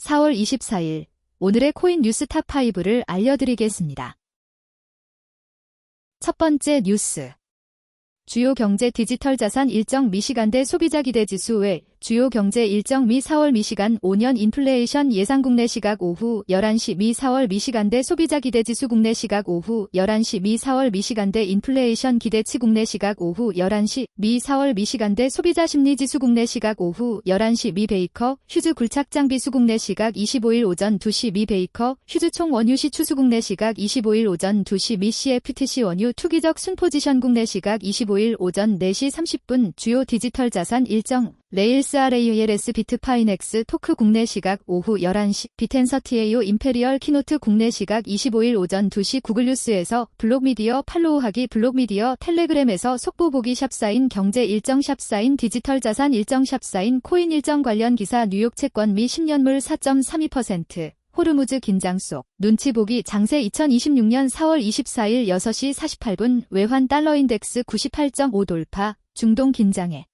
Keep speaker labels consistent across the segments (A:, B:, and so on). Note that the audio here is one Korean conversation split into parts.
A: 4월 24일 오늘의 코인 뉴스 탑5를 알려드리겠습니다. 첫 번째 뉴스. 주요 경제 디지털 자산 일정 미시간대 소비자 기대 지수 외 주요 경제 일정 미 4월 미시간 5년 인플레이션 예상 국내 시각 오후 11시 미 4월 미시간대 소비자 기대 지수 국내 시각 오후 11시 미 4월 미시간대 인플레이션 기대치 국내 시각 오후 11시 미 4월 미시간대 소비자 심리 지수 국내 시각 오후 11시 미 베이커 휴즈 굴착 장비 수 국내 시각 25일 오전 2시 미 베이커 휴즈 총 원유 시추수 국내 시각 25일 오전 2시 미 CFTC 원유 투기적 순포지션 국내 시각 25일 오전 4시 30분 주요 디지털 자산 일정 레일스 RALS 비트파이넥스 토크 국내 시각 오후 11시 비텐서티에이오 임페리얼 키노트 국내 시각 25일 오전 2시 구글뉴스에서 블록미디어 팔로우하기 블록미디어 텔레그램에서 속보보기 샵사인 경제 일정 샵사인 디지털 자산 일정 샵사인 코인 일정 관련 기사 뉴욕 채권 미 10년물 4.32% 호르무즈 긴장 속 눈치 보기 장세 2026년 4월 24일 6시 48분 외환 달러 인덱스 98.5 돌파 중동 긴장에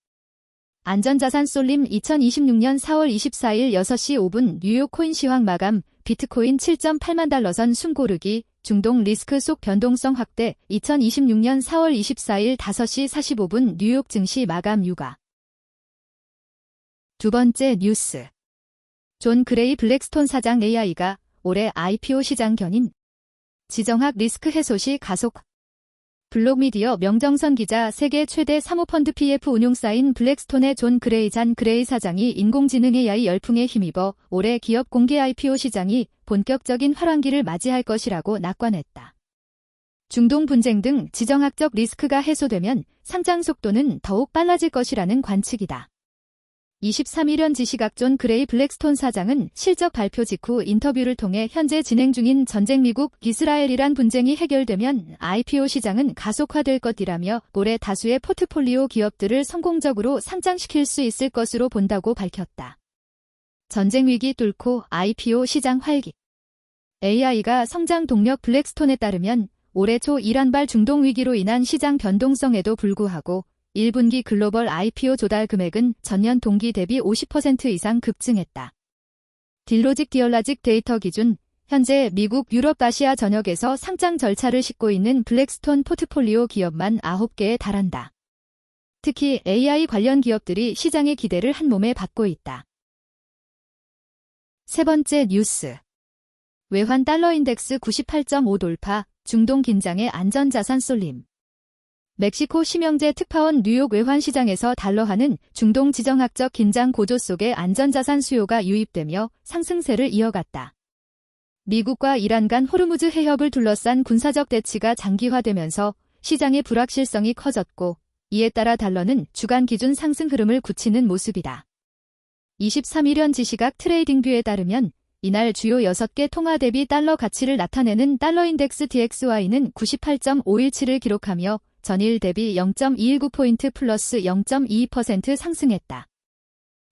A: 안전자산 쏠림 2026년 4월 24일 6시 5분 뉴욕 코인 시황 마감 비트코인 7.8만 달러 선 숨고르기 중동 리스크 속 변동성 확대 2026년 4월 24일 5시 45분 뉴욕 증시 마감 유가. 두 번째 뉴스. 존 그레이 블랙스톤 사장 AI가 올해 IPO 시장 견인 지정학 리스크 해소 시 가속. 블록미디어 명정선 기자 세계 최대 사모펀드 PF 운용사인 블랙스톤의 존 그레이 잔 그레이 사장이 인공지능 AI 열풍에 힘입어 올해 기업 공개 IPO 시장이 본격적인 활황기를 맞이할 것이라고 낙관했다. 중동 분쟁 등 지정학적 리스크가 해소되면 상장 속도는 더욱 빨라질 것이라는 관측이다. 23일 현지 시각 존 그레이 블랙스톤 사장은 실적 발표 직후 인터뷰를 통해 현재 진행 중인 전쟁 미국 이스라엘이란 분쟁이 해결되면 IPO 시장은 가속화될 것이라며 올해 다수의 포트폴리오 기업들을 성공적으로 상장시킬 수 있을 것으로 본다고 밝혔다. 전쟁 위기 뚫고 IPO 시장 활기. AI가 성장 동력 블랙스톤에 따르면 올해 초 이란발 중동 위기로 인한 시장 변동성에도 불구하고 1분기 글로벌 IPO 조달 금액은 전년 동기 대비 50% 이상 급증했다. 딜로직 디얼라직 데이터 기준 현재 미국, 유럽, 아시아 전역에서 상장 절차를 싣고 있는 블랙스톤 포트폴리오 기업만 9개에 달한다. 특히 AI 관련 기업들이 시장의 기대를 한몸에 받고 있다. 세 번째 뉴스. 외환 달러 인덱스 98.5 돌파, 중동 긴장의 안전자산 쏠림. 멕시코 심영재 특파원 뉴욕 외환시장에서 달러화는 중동 지정학적 긴장 고조 속에 안전자산 수요가 유입되며 상승세를 이어갔다. 미국과 이란 간 호르무즈 해협을 둘러싼 군사적 대치가 장기화되면서 시장의 불확실성이 커졌고 이에 따라 달러는 주간 기준 상승 흐름을 굳히는 모습이다. 23일 현지 시각 트레이딩뷰에 따르면 이날 주요 6개 통화 대비 달러 가치를 나타내는 달러 인덱스 DXY는 98.517을 기록하며 전일 대비 0.219포인트 플러스 0.22% 상승했다.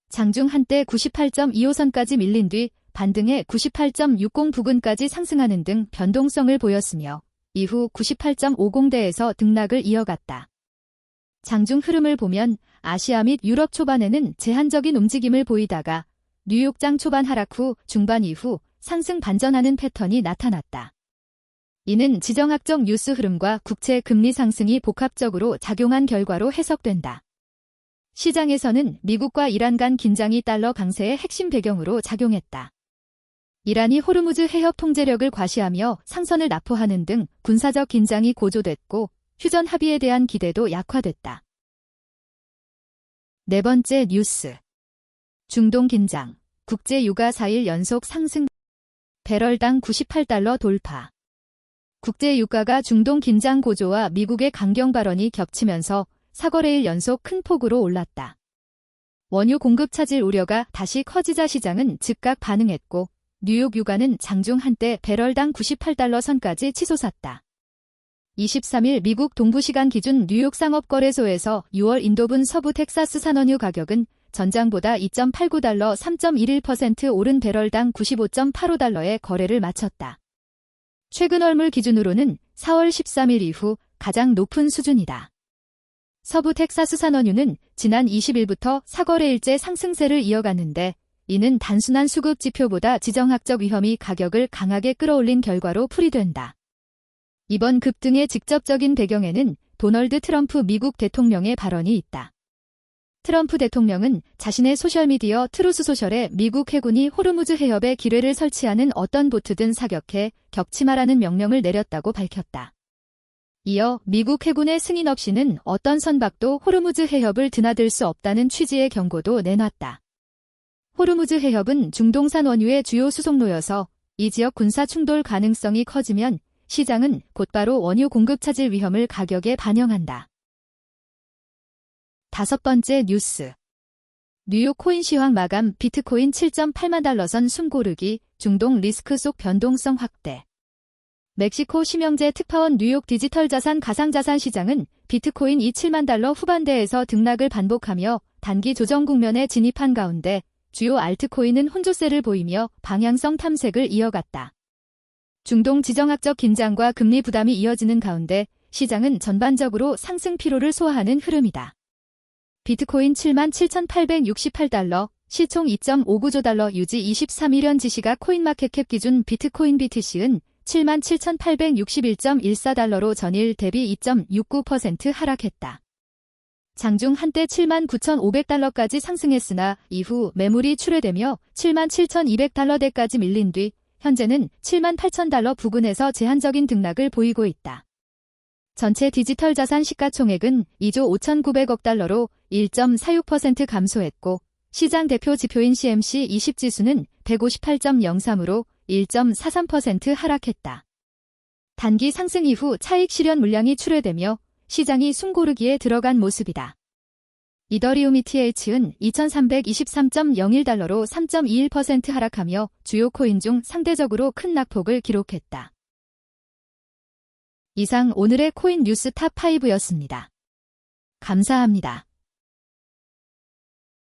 A: 장중 한때 98.25선까지 밀린 뒤 반등해 98.60 부근까지 상승하는 등 변동성을 보였으며 이후 98.50대에서 등락을 이어갔다. 장중 흐름을 보면 아시아 및 유럽 초반에는 제한적인 움직임을 보이다가 뉴욕장 초반 하락 후 중반 이후 상승 반전하는 패턴이 나타났다. 이는 지정학적 뉴스 흐름과 국채 금리 상승이 복합적으로 작용한 결과로 해석된다. 시장에서는 미국과 이란 간 긴장이 달러 강세의 핵심 배경으로 작용했다. 이란이 호르무즈 해협 통제력을 과시하며 상선을 납포하는 등 군사적 긴장이 고조됐고 휴전 합의에 대한 기대도 약화됐다. 네 번째 뉴스. 중동 긴장, 국제 유가 4일 연속 상승, 배럴당 98달러 돌파. 국제 유가가 중동 긴장 고조와 미국의 강경 발언이 겹치면서 4거래일 연속 큰 폭으로 올랐다. 원유 공급 차질 우려가 다시 커지자 시장은 즉각 반응했고 뉴욕 유가는 장중 한때 배럴당 98달러 선까지 치솟았다. 23일 미국 동부시간 기준 뉴욕 상업거래소에서 6월 인도분 서부 텍사스 산원유 가격은 전장보다 2.89달러 3.11% 오른 배럴당 95.85달러에 거래를 마쳤다. 최근 월물 기준으로는 4월 13일 이후 가장 높은 수준이다. 서부 텍사스 산원유는 지난 20일부터 4거래일째 상승세를 이어갔는데 이는 단순한 수급 지표보다 지정학적 위험이 가격을 강하게 끌어올린 결과로 풀이된다. 이번 급등의 직접적인 배경에는 도널드 트럼프 미국 대통령의 발언이 있다. 트럼프 대통령은 자신의 소셜미디어 트루스 소셜에 미국 해군이 호르무즈 해협에 기뢰를 설치하는 어떤 보트든 사격해 격침하라는 명령을 내렸다고 밝혔다. 이어 미국 해군의 승인 없이는 어떤 선박도 호르무즈 해협을 드나들 수 없다는 취지의 경고도 내놨다. 호르무즈 해협은 중동산 원유의 주요 수송로여서 이 지역 군사 충돌 가능성이 커지면 시장은 곧바로 원유 공급 차질 위험을 가격에 반영한다. 5번째 뉴스. 뉴욕 코인 시황 마감 비트코인 7.8만 달러 선 숨고르기, 중동 리스크 속 변동성 확대. 멕시코 심영재 특파원 뉴욕 디지털 자산 가상자산 시장은 비트코인 7만 달러 후반대에서 등락을 반복하며 단기 조정 국면에 진입한 가운데 주요 알트코인은 혼조세를 보이며 방향성 탐색을 이어갔다. 중동 지정학적 긴장과 금리 부담이 이어지는 가운데 시장은 전반적으로 상승 피로를 소화하는 흐름이다. 비트코인 77,868달러, 시총 2.59조 달러 유지 23일 현 시각 코인마켓캡 기준 비트코인 BTC은 77,861.14달러로 전일 대비 2.69% 하락했다. 장중 한때 79,500달러까지 상승했으나 이후 매물이 출회되며 77,200달러대까지 밀린 뒤 현재는 78,000달러 부근에서 제한적인 등락을 보이고 있다. 전체 디지털 자산 시가총액은 2조 5,900억 달러로 1.46% 감소했고 시장 대표 지표인 CMC 20지수는 158.03으로 1.43% 하락했다. 단기 상승 이후 차익 실현 물량이 출회되며 시장이 숨고르기에 들어간 모습이다. 이더리움 ETH는 2,323.01달러로 3.21% 하락하며 주요 코인 중 상대적으로 큰 낙폭을 기록했다. 이상 오늘의 코인 뉴스 탑5였습니다. 감사합니다.